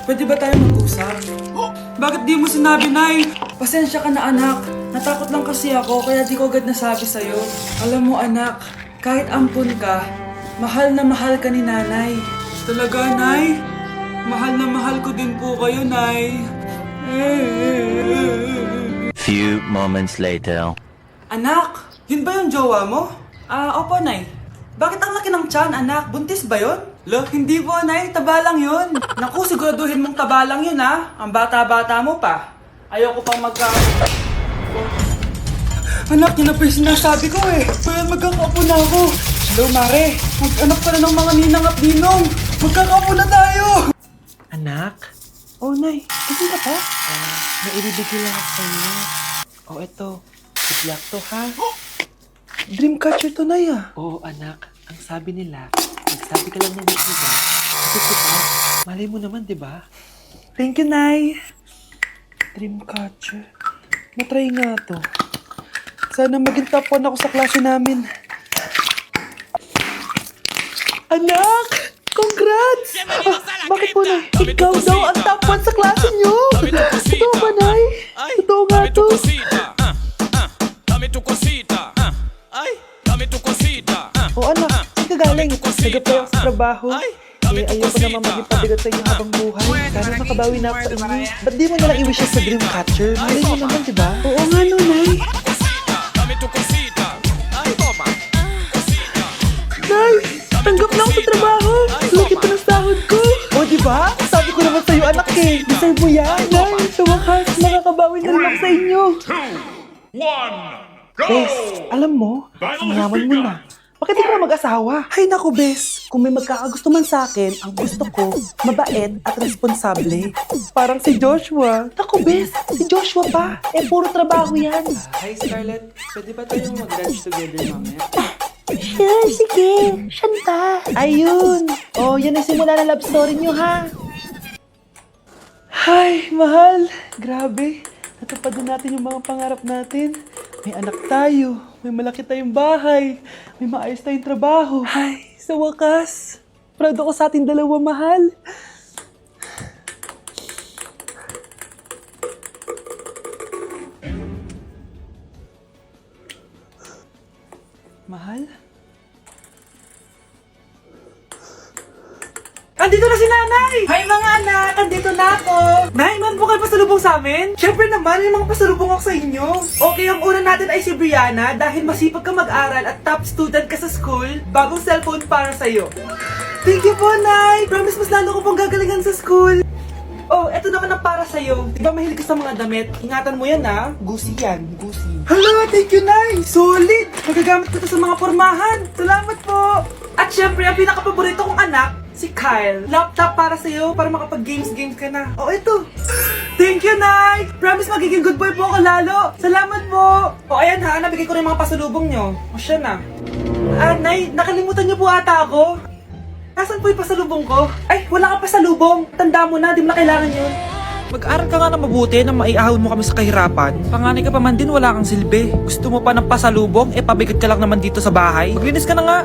pwede ba tayo mag-usap? Bakit di mo sinabi, Nay? Pasensya ka na, anak. Natakot lang kasi ako, kaya di ko agad nasabi sa'yo. Alam mo, anak, kahit ampun ka, mahal na mahal ka ni Nanay. Talaga, Nay? Mahal na mahal ko din po kayo, Nay. Few moments later. Anak, yun ba yung jowa mo? Opo, Nay. Bakit ang laki ng tiyan, anak? Buntis ba yun? Lo, hindi po, Nay. Taba lang yun. Naku, siguraduhin mong taba lang yun, ha? Ang bata-bata mo pa. Ayoko pang Anak, yun na pa yung sinasabi ko eh. Kaya magkakapo na ako. Hello, Mare. Mag-anak ka na ng mga ninang at ninong. Magkakapo na tayo. Anak, Oh, Nay. Kasi ka pa? may ibibigay lang ako sa'yo. Oh, eto. Good luck to, ha? Dreamcatcher to, Nay, ah. Oo, anak. Ang sabi nila, nagsabi ka lang ng wish nila, matutupan. Malay mo naman, di ba? Thank you, Nay. Dreamcatcher. Matry nga to. Sana maging top 1 ako sa klase namin. Anak! Congrats! Bakit po, Nay? Ikaw daw ang top 1 sa klase niyo! Totoo ba, Nay? Totoo nga to. Dame tu cosita. Ay, dame tu cosita. O anak, saan ka galing? Nag-apply ako sa trabaho. Eh, ayoko naman maging pabigat sa inyo habang buhay. Sana makabawi na ako sa inyo. Ba't di mo nalang i-wish sa Dreamcatcher? Malay mo naman, di ba? Oo nga, no, Nay. Dame tu cosita. Ay, toma. Nay, tanggap na ako sa trabaho. Laki pa ng sahod ko. O, di ba? Sabi ko naman sa'yo, anak eh. Deserve mo yan. Nay, sa wakas, makakabawi na lang ako sa inyo. 2, 1, go! Bes, alam mo, singawan mo na. Bakit di ka na mag-asawa? Ay naku, Bes. Kung may magkakagusto man sa akin, ang gusto ko, mabait at responsable. Parang si Joshua. Naku, Bes, si Joshua pa. Eh, puro trabaho yan. Hi, Scarlett. Pwede ba tayong mag-lunch together mamaya? Sure, sige. Siyan pa. Ayun. Oh, yan ang simula ng love story niyo, ha? Ay, mahal. Grabe. Natupad na natin yung mga pangarap natin. May anak tayo. May malaki tayong bahay. May maayos tayong trabaho. Ay, sa wakas. Proud ako sa ating dalawa, mahal. Mahal? Andito na si Nanay! Hi mga anak! Andito na ako! Nay, man po kayo pasalubong sa amin? Siyempre naman, may mga pasalubong ako sa inyo. Okay, ang una natin ay si Brianna dahil masipag ka mag-aral at top student ka sa school. Bagong cellphone para sa'yo. Thank you po, Nay! Promise mas lalo ko pong gagalingan sa school. Oh, eto naman ang para sa'yo. Di ba mahilig ka sa mga damit? Ingatan mo yan, ha? Gusi yan, gusi. Hala, thank you, Nay! Solid! Magagamit ko to sa mga pormahan. Salamat po! At syempre, ang pinaka-paborito kong anak, si Kyle. Laptop para sa'yo, para makapag-games ka na. Oh, ito. Thank you, Nay! Promise magiging good boy po ako lalo. Salamat po! O, ayan ha, nabigay ko na yung mga pasalubong nyo. O, siya na. Nay, nakalimutan niyo po ata ako. Nasaan po yung pasalubong ko? Ay, wala ka pasalubong. Tanda mo na, di mo na kailangan yun. Mag-aral ka nga na mabuti na maiahon mo kami sa kahirapan. Panganay ka pa man din, wala kang silbi. Gusto mo pa ng pasalubong? Eh, pabigat ka lang naman dito sa bahay. Maglinis ka na nga.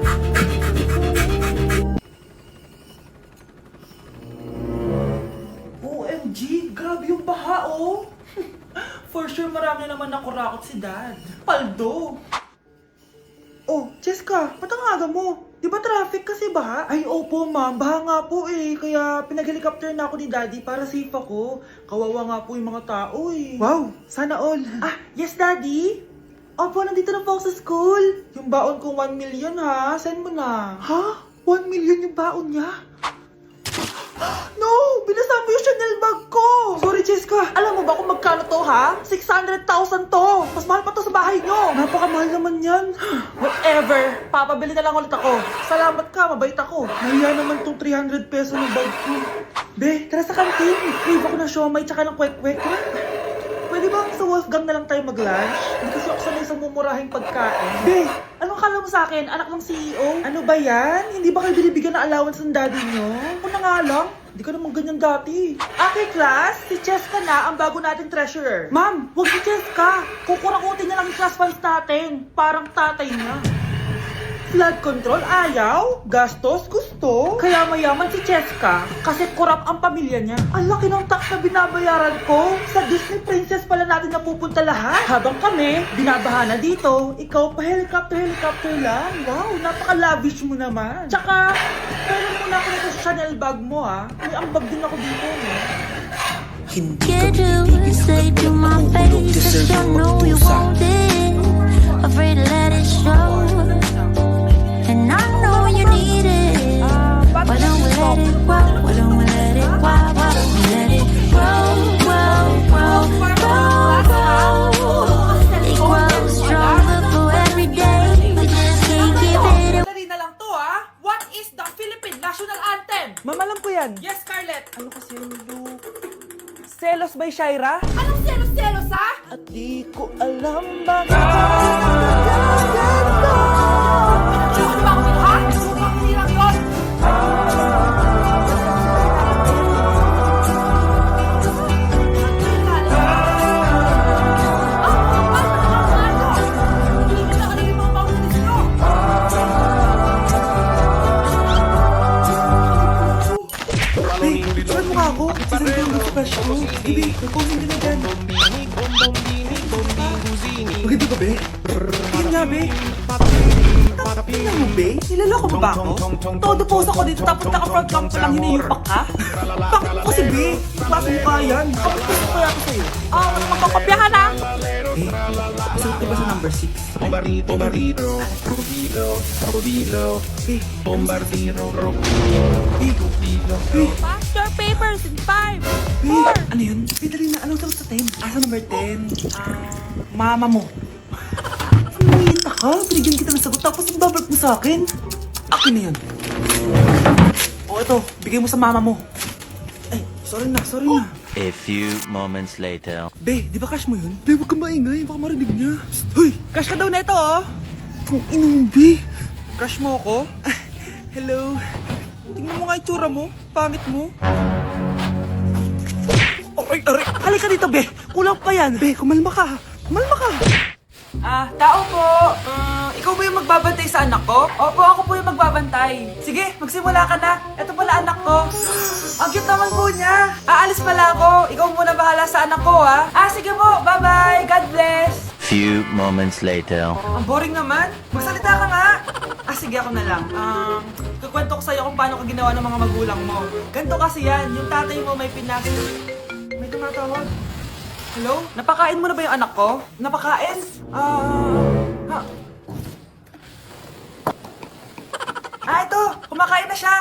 OMG, grabe yung baha, oh. For sure, marami naman nakurakot si Dad. Paldo. Oh, Cheska, ba't ang aga mo? Di ba traffic kasi baha? Ay, opo ma'am, baha nga po eh. Kaya pinag-helicopter na ako ni Daddy para safe ako. Kawawa nga po yung mga tao eh. Wow, sana all. Yes Daddy? Opo, nandito na po ako sa school. Yung baon kong 1 million ha, send mo na. Ha? 1 million yung baon niya? No! Binasa mo yung Chanel bag ko! Sorry, Cheska. Alam mo ba kung magkano to, ha? 600,000 to! Mas mahal pa to sa bahay nyo! Napakamahal naman yan. Whatever. Papabili na lang ulit ako. Salamat ka, mabait ako. Nahiya naman tong 300 peso ng bag ko. Be, tara sa kantin. Crave ako ng siomay tsaka ng kwek-kwek. Pwede ba sa Wolfgang na lang tayo mag-lunch? Hindi kasi ako sanay sa mumurahing pagkain. Be, anong kala mo sa akin? Anak ng CEO? Ano ba yan? Hindi ba kayo binibigyan ng allowance ng daddy nyo? Ako na nga lang. Hindi ka naman ganyan dati. Okay, class. Si Cheska na ang bago nating treasurer. Ma'am, huwag si Cheska. Kukurakutin niya lang yung class funds natin. Parang tatay niya. Flood control, ayaw. Gastos, gusto. Kaya mayaman si Cheska kasi korap ang pamilya niya. Ang laki ng tax na binabayaran ko. Sa Disney Princess pala natin napupunta lahat. Habang kami, binabaha na dito. Ikaw pa helicopter lang. Wow, napaka-lavish mo naman. Tsaka, pero muna ako nito sa Chanel bag mo May ambag din ako dito. Can't do it, say to my face that you know you want it. Afraid to let it show. And I know you need it. Why don't we let it grow? Why don't we let it grow? Why don't we let it grow, grow, grow, grow, grow? It grows stronger for every day. We just can't keep it. Dali na lang to What is the Philippine National Anthem? Mamalam ko yan. Yes, Scarlett. Ano kasi yun, Luke? Selos by Shaira? Anong selos-selos At di ko alam bakit Ano ba ako dito, Upang hirang yun! Babe, saan mo nga ako? Sasali ko sa crush ko. Baby, nag-posing ka na dyan. Maganda ka, be? Tingin nga, be. Tingnan mo, be? Nilaloko mo ba ako? Todo post ako dito tapos naka-front cam pa lang hinihimpak ka? Bakit mo kasi, be? Klase mo kaya yan. Kapag gusto ko kaya ako sa'yo. Wala magkakopyahan Eh, suot ka ba sa number 6? Pass your papers in 5! Ano yun? Dali na. Anong suot sa 10? Sa number 10. Mama mo. Umiinta ka? Binigyan kita ng sagot tapos ibabalik mo sa akin. Akin na yun. O ito, bigay mo sa mama mo. Ay, sorry na. A few moments later. Be, di ba crush mo yun? Be, huwag kang maingay. Baka marinig niya. Psst, hoy! Crush ka daw na ito, Kung inong, Be. Crush mo ako? Hello. Tingnan mo nga itsura mo. Pangit mo. Aray! Halika dito, Be. Kulang pa yan. Be, kumalma ka. Tao po. Ikaw ba yung magbabantay sa anak ko? Opo, ako po yung magbabantay. Sige, magsimula ka na. Ito pala anak ko. Ang cute naman po niya. Aalis pala ako. Ikaw muna bahala sa anak ko, sige po. Bye-bye. God bless. Few moments later. Ang boring naman. Magsalita ka nga. Sige, ako na lang. Kukwento ko sa'yo kung paano ka ginawa ng mga magulang mo. Ganto kasi yan. Yung tatay mo may May tumatawag. Hello? Napakain mo na ba yung anak ko? Napakain? Ito! Kumakain na siya!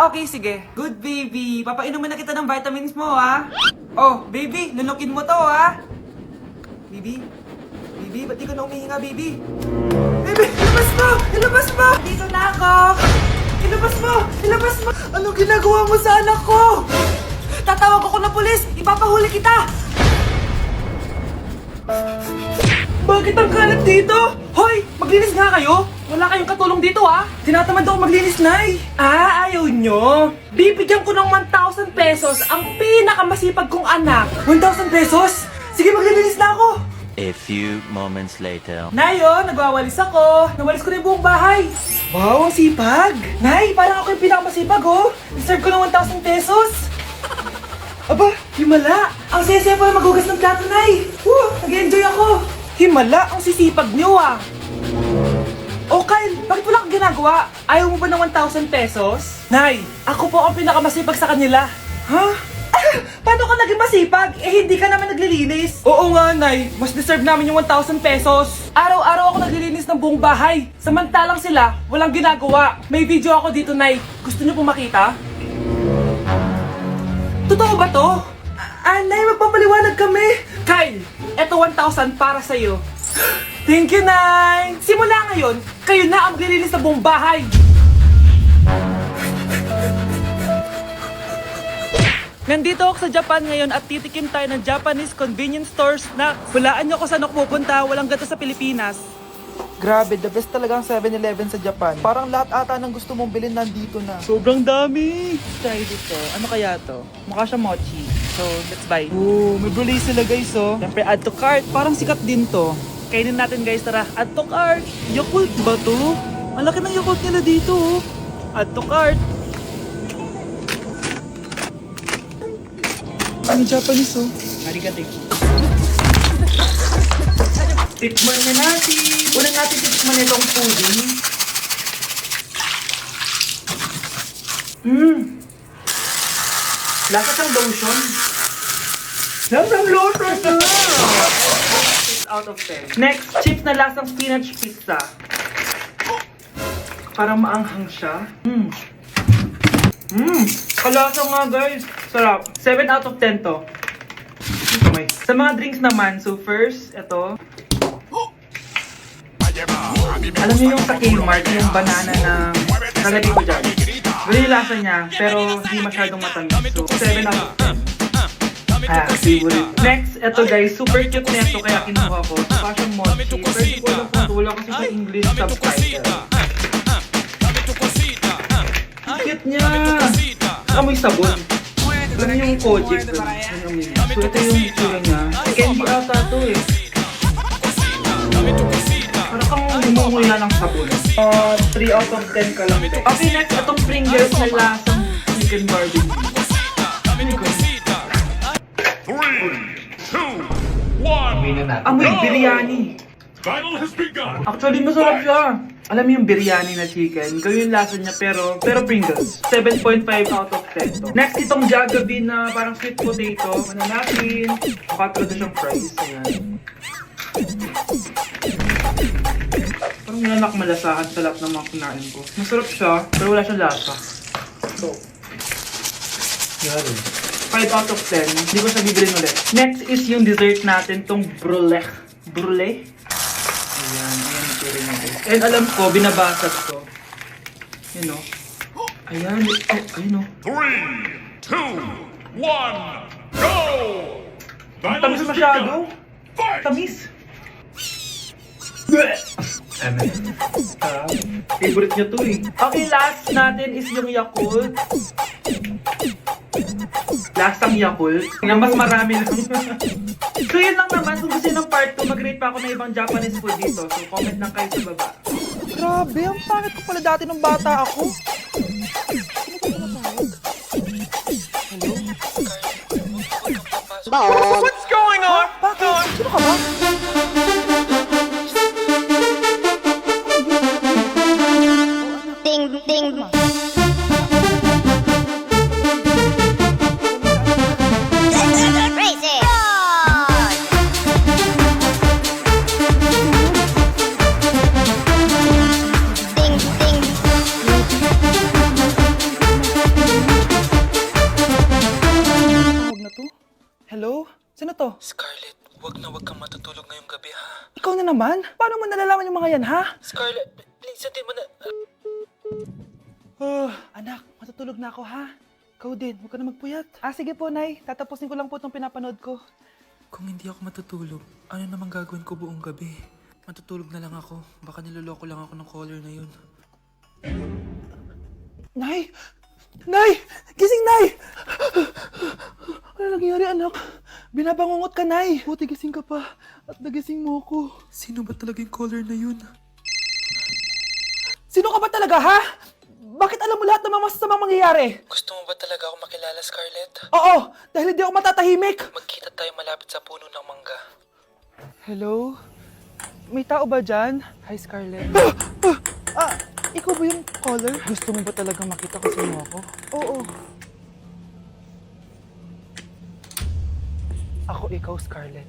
Okay, sige. Good, baby. Papainumin na kita ng vitamins mo, Oh, baby, lunukin mo to, Baby? Baby, ba't di ka na umihinga, baby? Baby, ilabas mo! Dito na ako! Ilabas mo! Anong ginagawa mo sa anak ko? Tatawag ako ng pulis! Ipapahuli kita! Bakit ang kalat dito? Hoy! Maglinis nga kayo! Wala kayong katulong dito, Tinatamad ako maglinis, Nay! Ayaw nyo? Bibigyan ko ng 1,000 pesos ang pinakamasipag kong anak. 1,000 pesos? Sige, maglilinis na ako! A few moments later. Nay, nagwawalis ako. Nawalis ko na yung buong bahay. Wow, ang sipag! Nay, parang ako yung pinakamasipag, Deserve ko ng 1,000 pesos. Aba, himala! Ang sese pa maghugas ng plato, Nay! Nag-enjoy ako! Himala, ang sisipag niyo, Oh, Kyle, bakit wala kang ginagawa? Ayaw mo ba ng 1,000 pesos? Nay, ako po ang pinakamasipag sa kanila. Paano ka naging masipag? Hindi ka naman naglilinis. Oo nga, Nay. Mas deserve namin yung 1,000 pesos. Araw-araw ako naglilinis ng buong bahay. Samantalang sila, walang ginagawa. May video ako dito, Nay. Gusto niyo po makita? Totoo ba to? Nay, magpapaliwanag kami. Kyle, eto 1,000 para sa'yo. Thank you, Nay. Simula ngayon, kayo na ang maglilinis sa buong bahay. Nandito ako sa Japan ngayon at titikim tayo ng Japanese convenience store snacks. Hulaan niyo kung saan ako pupunta, walang ganito sa Pilipinas. Grabe, the best talaga ang 7-Eleven sa Japan. Parang lahat ata ng gusto mong bilhin nandito na. Sobrang dami! Try dito. Ano kaya to? Mukha siya mochi. So, let's buy. Oh, may brulay sila guys, Siyempre, add to cart. Parang sikat din to. Kainin natin guys, tara. Add to cart. Yakult ba to? Ang laki ng Yakult nila dito, oh. Add to cart. Ang Japanese, oh. Arigato. Tikman na natin. Una natin tikman itong pudding. Lasa siyang lotion. Lasang lotion na! 6 out of 10. Next, chips na lasang spinach pizza. Parang maanghang siya. Kalasa nga guys. Sarap. 7 out of 10 to. Okay. Sa mga drinks naman, so first, ito. Alam niyo yung sa Kmart, yung banana na nalagay ko dyan. Ganun yung lasa niya, pero hindi masyadong matamis. So, 7 out of 10. Favorite. Next, ito guys, super cute na ito, kaya kinuha ko. Mukha siyang mochi. Pero hindi ko alam kung wala kasi sa English subtitle. Cute niya! Amoy sabon. Alam niyo yung Kojic. So, ito yung itsura niya. Candy ata ito eh. Parang kang humunguya ng sabon. 3 out of 10 ka lang. Okay, next, itong Pringles na lasang chicken barbecue. Amoy biryani. Actually, masarap siya. Alam mo yung biryani na chicken, gawin yung lasa niya pero Pringles. 7.5 out of 10 to. Next, itong Jollibee na parang sweet potato. Ano natin? Makatulad na siyang fries. Ayan. Parang nilanak malasahan sa lahat ng mga kinain ko. Masarap siya, pero wala siyang lasa. So, 5 out of 10. Hindi ko siya bibilin ulit. Next is yung dessert natin, tong brulee. Brulee? Ayan, ayan ito rin natin. And alam ko, binabasag to. Yun o. Ayan, oh, ayun o. 3, 2, 1, go! Ang tamis masyado. Tamis. Favorite niya to eh. Okay, last natin is yung Yakult. Lasang Yakult. Na mas marami lang. So yun lang naman. Kung gusto ng part 2, mag-rate pa ako ng ibang Japanese food dito. So comment lang kayo sa baba. Grabe, ang pangit ko pala dati nung bata ako. What's going on? Bakit? Sino ka ba? Ding, ding. Crazy. Ding, ding. Tawag na to? Hello? Sino to? Scarlett, wag kang matutulog ngayong gabi ha. Ikaw na naman? Paano mo nalalaman yung mga yan, ha? Scarlett, please, sabihin mo na... Anak, matutulog na ako, ha? Ikaw din, huwag ka na magpuyat. Sige po, Nay. Tatapusin ko lang po itong pinapanood ko. Kung hindi ako matutulog, ano namang gagawin ko buong gabi? Matutulog na lang ako. Baka niloloko lang ako ng caller na yun. Nay! Nay! Gising, Nay! Ano nangyari, anak? Binabangungot ka, Nay! Buti gising ka pa. At nagising mo ako. Sino ba talaga yung caller na yun? Sino ka ba talaga, ha? Bakit alam mo lahat ng mga masasamang mangyayari? Gusto mo ba talaga ako makilala, Scarlett? Oo! Dahil hindi ako matatahimik! Magkita tayo malapit sa puno ng mangga. Hello? May tao ba dyan? Hi, Scarlett. Ikaw ba yung caller? Gusto mo ba talaga makita kasi mo ako? Oo. Ako ikaw, Scarlett.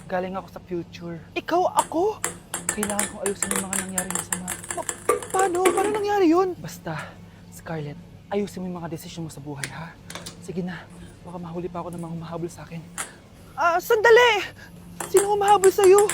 Galing ako sa future. Ikaw ako? Kailangan kong ayusin yung mga nangyari masama. Paano? Paano nangyari yun? Basta, Scarlett, ayusin mo yung mga desisyon mo sa buhay, ha? Sige na, baka mahuli pa ako ng mga humahabol sa akin. Sandali! Sino humahabol sa'yo?